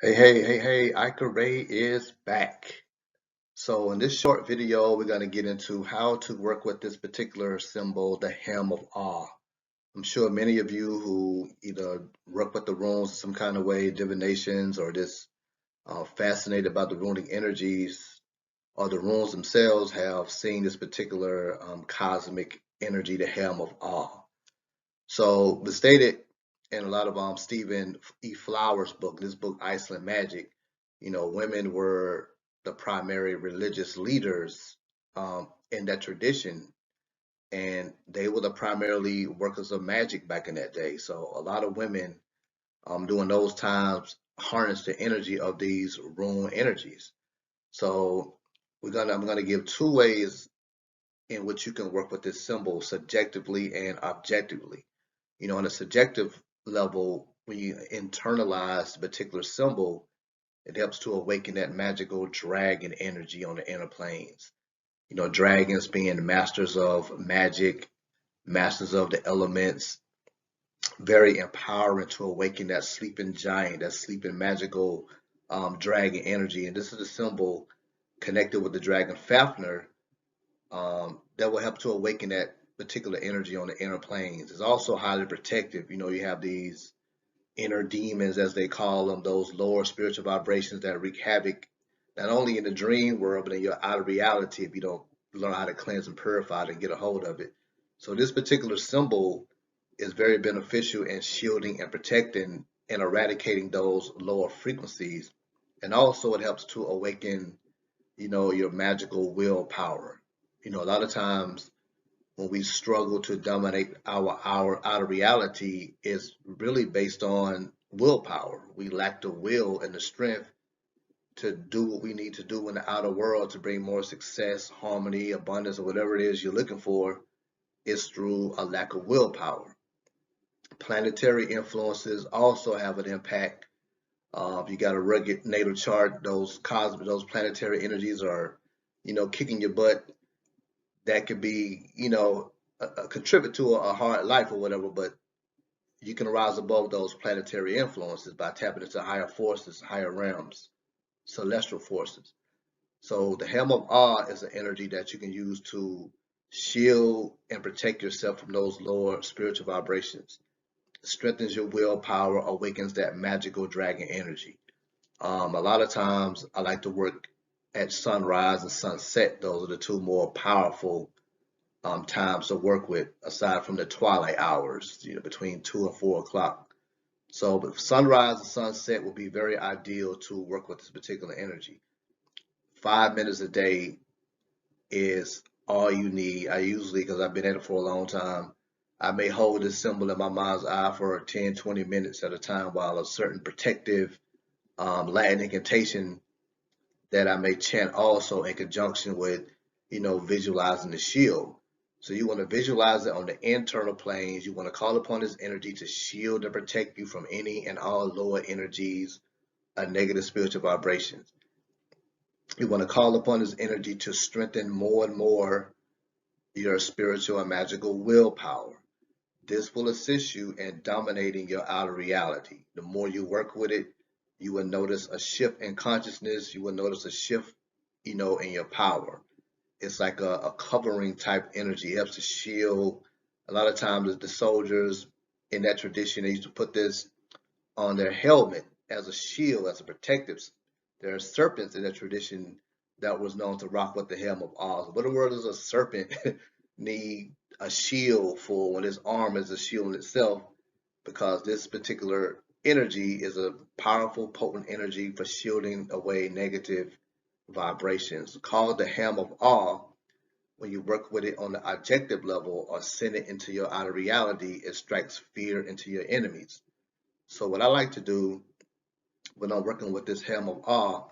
Hey, Ika Ray is back. So in this short video, we're going to get into how to work with this particular symbol, the Helm of Awe. I'm sure many of you who either work with the runes in some kind of way, divinations, or just fascinated about the runic energies or the runes themselves have seen this particular cosmic energy, the Helm of Awe. So, but stated in a lot of Stephen E. Flowers' book, this book, Iceland Magic, women were the primary religious leaders in that tradition, and they were the primarily workers of magic back in that day. So, a lot of women during those times harnessed the energy of these rune energies. So, I'm gonna give two ways in which you can work with this symbol subjectively and objectively. On a subjective level, when you internalize a particular symbol, it helps to awaken that magical dragon energy on the inner planes. Dragons being masters of magic, masters of the elements, very empowering to awaken that sleeping giant, that sleeping magical dragon energy. And this is a symbol connected with the dragon Fafnir that will help to awaken that particular energy on the inner planes. It's also highly protective. You have these inner demons, as they call them, those lower spiritual vibrations that wreak havoc not only in the dream world, but in your outer reality if you don't learn how to cleanse and purify it and get a hold of it. So this particular symbol is very beneficial in shielding and protecting and eradicating those lower frequencies. And also it helps to awaken, your magical willpower. A lot of times when we struggle to dominate our outer reality is really based on willpower. We lack the will and the strength to do what we need to do in the outer world to bring more success, harmony, abundance, or whatever it is you're looking for is through a lack of willpower. Planetary influences also have an impact. If you got a rugged natal chart, those planetary energies are, kicking your butt. That could be, contribute to a hard life or whatever, but you can rise above those planetary influences by tapping into higher forces, higher realms, celestial forces. So the Helm of Awe is an energy that you can use to shield and protect yourself from those lower spiritual vibrations. It strengthens your willpower, awakens that magical dragon energy. A lot of times I like to work at sunrise and sunset. Those are the two more powerful times to work with, aside from the twilight hours, between 2 and 4 o'clock. So, but sunrise and sunset will be very ideal to work with this particular energy. 5 minutes a day is all you need. I usually, because I've been at it for a long time, I may hold this symbol in my mind's eye for 10, 20 minutes at a time while a certain protective Latin incantation that I may chant also in conjunction with, visualizing the shield. So you want to visualize it on the internal planes. You want to call upon this energy to shield and protect you from any and all lower energies or negative spiritual vibrations. You want to call upon this energy to strengthen more and more your spiritual and magical willpower. This will assist you in dominating your outer reality. The more you work with it, you will notice a shift in consciousness. You will notice a shift, in your power. It's like a covering type energy. It helps to shield. A lot of times, the soldiers in that tradition, they used to put this on their helmet as a shield, as a protective. There are serpents in that tradition that was known to rock with the Helm of Oz. What in the world does a serpent need a shield for when his arm is a shield in itself? Because this particular energy is a powerful, potent energy for shielding away negative vibrations. Called the Helm of Awe. When you work with it on the objective level or send it into your outer reality, it strikes fear into your enemies. So what I like to do when I'm working with this Helm of Awe,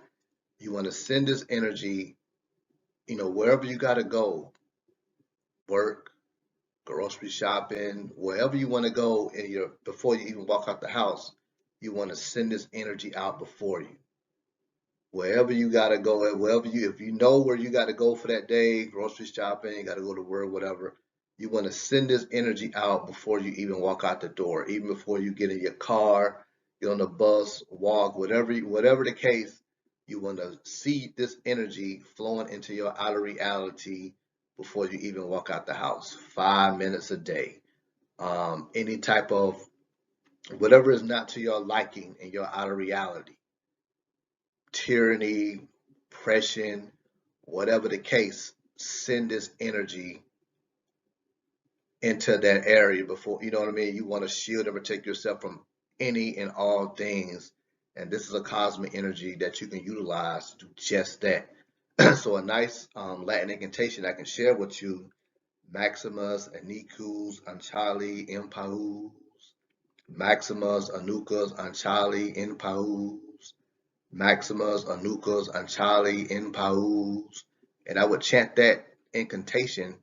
you want to send this energy, wherever you got to go, work, grocery shopping, wherever you want to go before you even walk out the house, you want to send this energy out before you. Wherever you got to go, if you know where you got to go for that day, grocery shopping, you got to go to work, whatever, you want to send this energy out before you even walk out the door, even before you get in your car, get on the bus, walk, whatever the case, you want to see this energy flowing into your outer reality before you even walk out the house. 5 minutes a day. Any type of whatever is not to your liking in your outer reality, tyranny, oppression, whatever the case, send this energy into that area before, you know what I mean? You want to shield and protect yourself from any and all things. And this is a cosmic energy that you can utilize to do just that. So a nice Latin incantation I can share with you: Maximus, Anicus, Anchali, Impaus. Maximus, Anucas, Anchali, Impaus. Maximus, Anucas, Anchali, Impaus. And I would chant that incantation.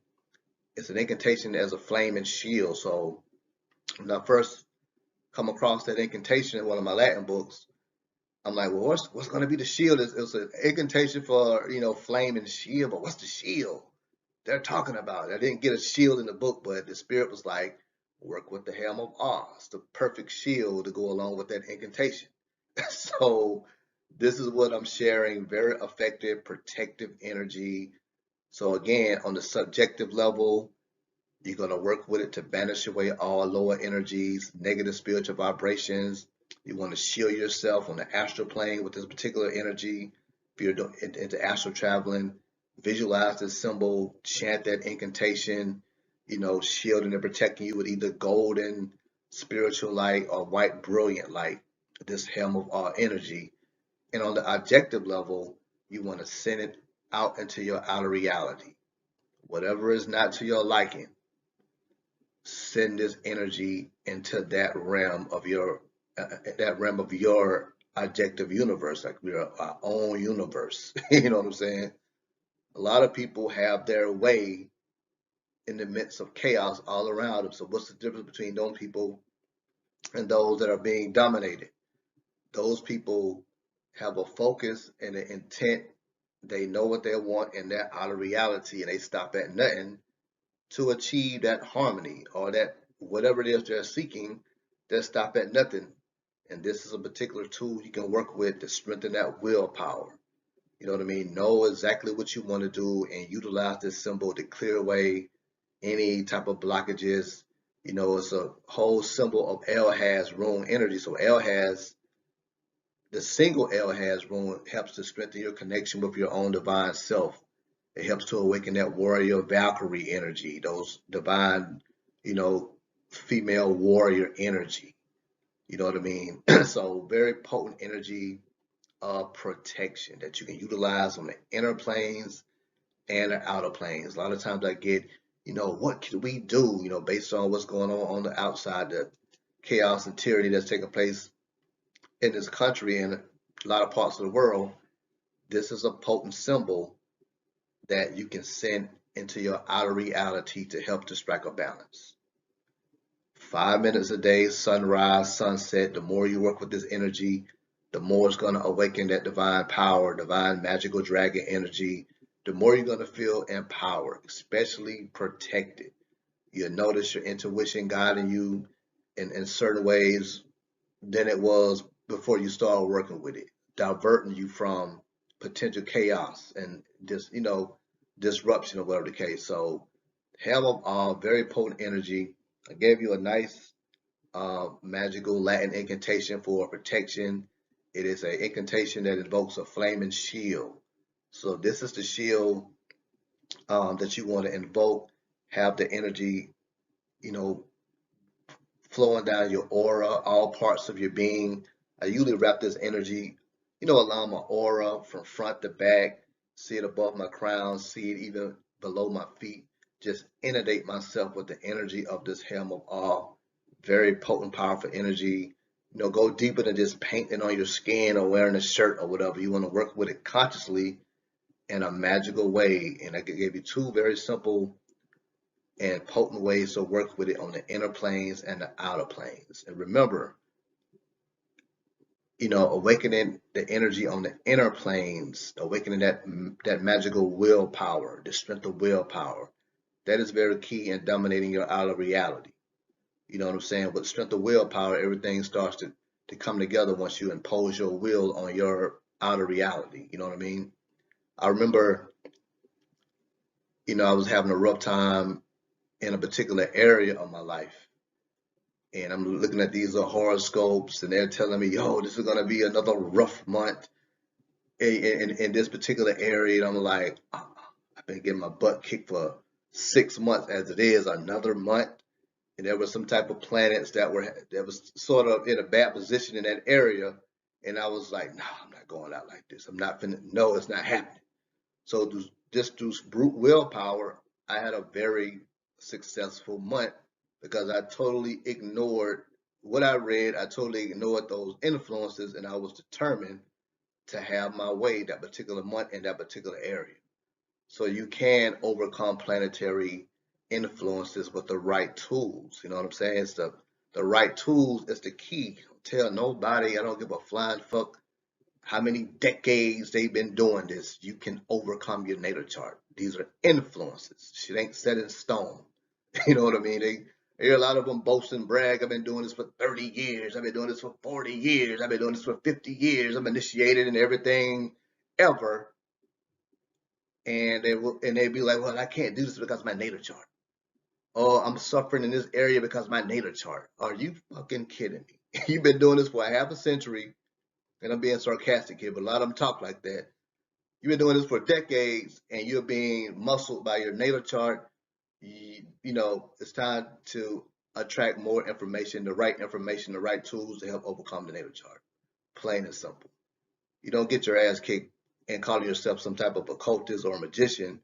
It's an incantation as a flame and shield. So when I first come across that incantation in one of my Latin books, I'm like, well, what's going to be the shield? It's an incantation for, flame and shield, but what's the shield they're talking about? I didn't get a shield in the book, but the spirit was like, work with the Helm of Awe. It's the perfect shield to go along with that incantation. So this is what I'm sharing: very effective protective energy. So again, on the subjective level, you're going to work with it to banish away all lower energies, negative spiritual vibrations. You want to shield yourself on the astral plane with this particular energy. If you're into astral traveling, visualize this symbol, chant that incantation, shielding and protecting you with either golden spiritual light or white brilliant light, this Helm of Awe energy. And on the objective level, you want to send it out into your outer reality. Whatever is not to your liking, send this energy into that realm of your objective universe, like we're our own universe. You know what I'm saying? A lot of people have their way in the midst of chaos all around them. So what's the difference between those people and those that are being dominated? Those people have a focus and an intent. They know what they want in their outer reality, and they stop at nothing to achieve that harmony or that whatever it is they're seeking. They stop at nothing. And this is a particular tool you can work with to strengthen that willpower. You know what I mean? Know exactly what you want to do and utilize this symbol to clear away any type of blockages. It's a whole symbol of L has rune energy. So the single L has rune helps to strengthen your connection with your own divine self. It helps to awaken that warrior Valkyrie energy, those divine, female warrior energy. You know what I mean? So very potent energy of protection that you can utilize on the inner planes and the outer planes. A lot of times I get, what can we do, based on what's going on the outside, the chaos and tyranny that's taking place in this country and a lot of parts of the world. This is a potent symbol that you can send into your outer reality to help to strike a balance. 5 minutes a day, sunrise, sunset. The more you work with this energy, the more it's going to awaken that divine power, divine magical dragon energy. The more you're going to feel empowered, especially protected. You'll notice your intuition guiding you in certain ways than it was before you started working with it, diverting you from potential chaos and just, disruption or whatever the case. So Helm of Awe, very potent energy. I gave you a nice magical Latin incantation for protection. It is an incantation that invokes a flaming shield. So this is the shield that you want to invoke. Have the energy, flowing down your aura, all parts of your being. I usually wrap this energy, along my aura from front to back, see it above my crown, see it even below my feet. Just inundate myself with the energy of this Helm of Awe. Very potent, powerful energy. Go deeper than just painting on your skin or wearing a shirt or whatever. You want to work with it consciously in a magical way. And I gave you two very simple and potent ways to work with it on the inner planes and the outer planes. And remember, awakening the energy on the inner planes, awakening that magical willpower, the strength of willpower. That is very key in dominating your outer reality. You know what I'm saying? With strength of willpower, everything starts to to come together once you impose your will on your outer reality. You know what I mean? I remember, I was having a rough time in a particular area of my life. And I'm looking at these horoscopes, and they're telling me, yo, this is going to be another rough month in this particular area. And I'm like, I've been getting my butt kicked for 6 months as it is, another month. And there were some type of planets that was sort of in a bad position in that area. And I was like, no, I'm not going out like this. I'm not finna, no, it's not happening. So just through brute willpower, I had a very successful month because I totally ignored what I read. I totally ignored those influences, and I was determined to have my way that particular month in that particular area. So you can overcome planetary influences with the right tools. You know what I'm saying? It's the right tools is the key. Don't tell nobody, I don't give a flying fuck how many decades they've been doing this. You can overcome your natal chart. These are influences. Shit ain't set in stone. You know what I mean? They hear a lot of them boast and brag. I've been doing this for 30 years. I've been doing this for 40 years. I've been doing this for 50 years. I'm initiated in everything ever. And they'd be like, well, I can't do this because of my natal chart. Oh, I'm suffering in this area because of my natal chart. Are you fucking kidding me? You've been doing this for a half a century, and I'm being sarcastic here, but a lot of them talk like that. You've been doing this for decades, and you're being muscled by your natal chart. It's time to attract more information, the right tools to help overcome the natal chart. Plain and simple. You don't get your ass kicked and calling yourself some type of occultist or a magician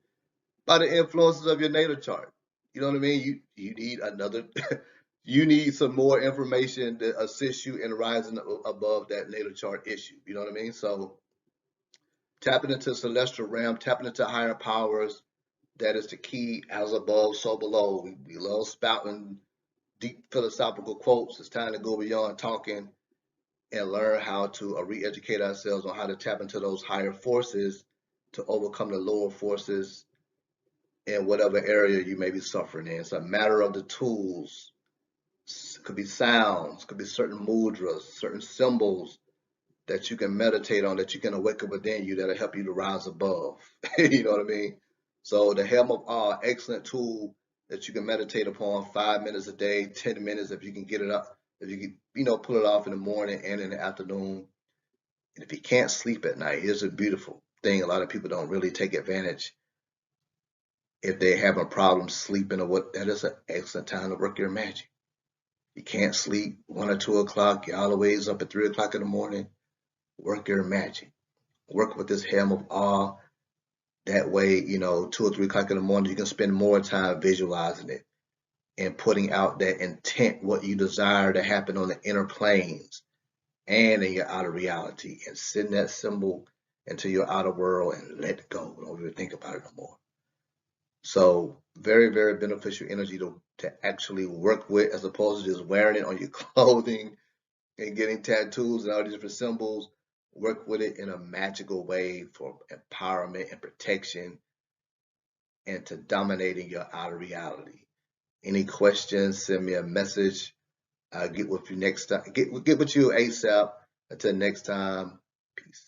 by the influences of your natal chart. You know what I mean? You need you need some more information to assist you in rising above that natal chart issue. You know what I mean? So tapping into celestial realm, tapping into higher powers, that is the key. As above, so below. We love spouting deep philosophical quotes. It's time to go beyond talking and learn how to re-educate ourselves on how to tap into those higher forces to overcome the lower forces in whatever area you may be suffering in. It's a matter of the tools. It could be sounds, could be certain mudras, certain symbols that you can meditate on, that you can awaken within you, that'll help you to rise above. You know what I mean? So the Helm of Awe, excellent tool that you can meditate upon 5 minutes a day, 10 minutes if you can get it up, if you can, pull it off in the morning and in the afternoon. And if you can't sleep at night, here's a beautiful thing. A lot of people don't really take advantage. If they have a problem sleeping or what, that is an excellent time to work your magic. You can't sleep 1 or 2 o'clock, you're always up at 3 o'clock in the morning, work your magic. Work with this Helm of Awe. That way, 2 or 3 o'clock in the morning, you can spend more time visualizing it and putting out that intent, what you desire to happen on the inner planes and in your outer reality, and send that symbol into your outer world and let it go. Don't even think about it no more. So very, very beneficial energy to actually work with, as opposed to just wearing it on your clothing and getting tattoos and all these different symbols. Work with it in a magical way for empowerment and protection and to dominating your outer reality. Any questions, send me a message. I'll get with you next time. Get with you ASAP. Until next time, peace.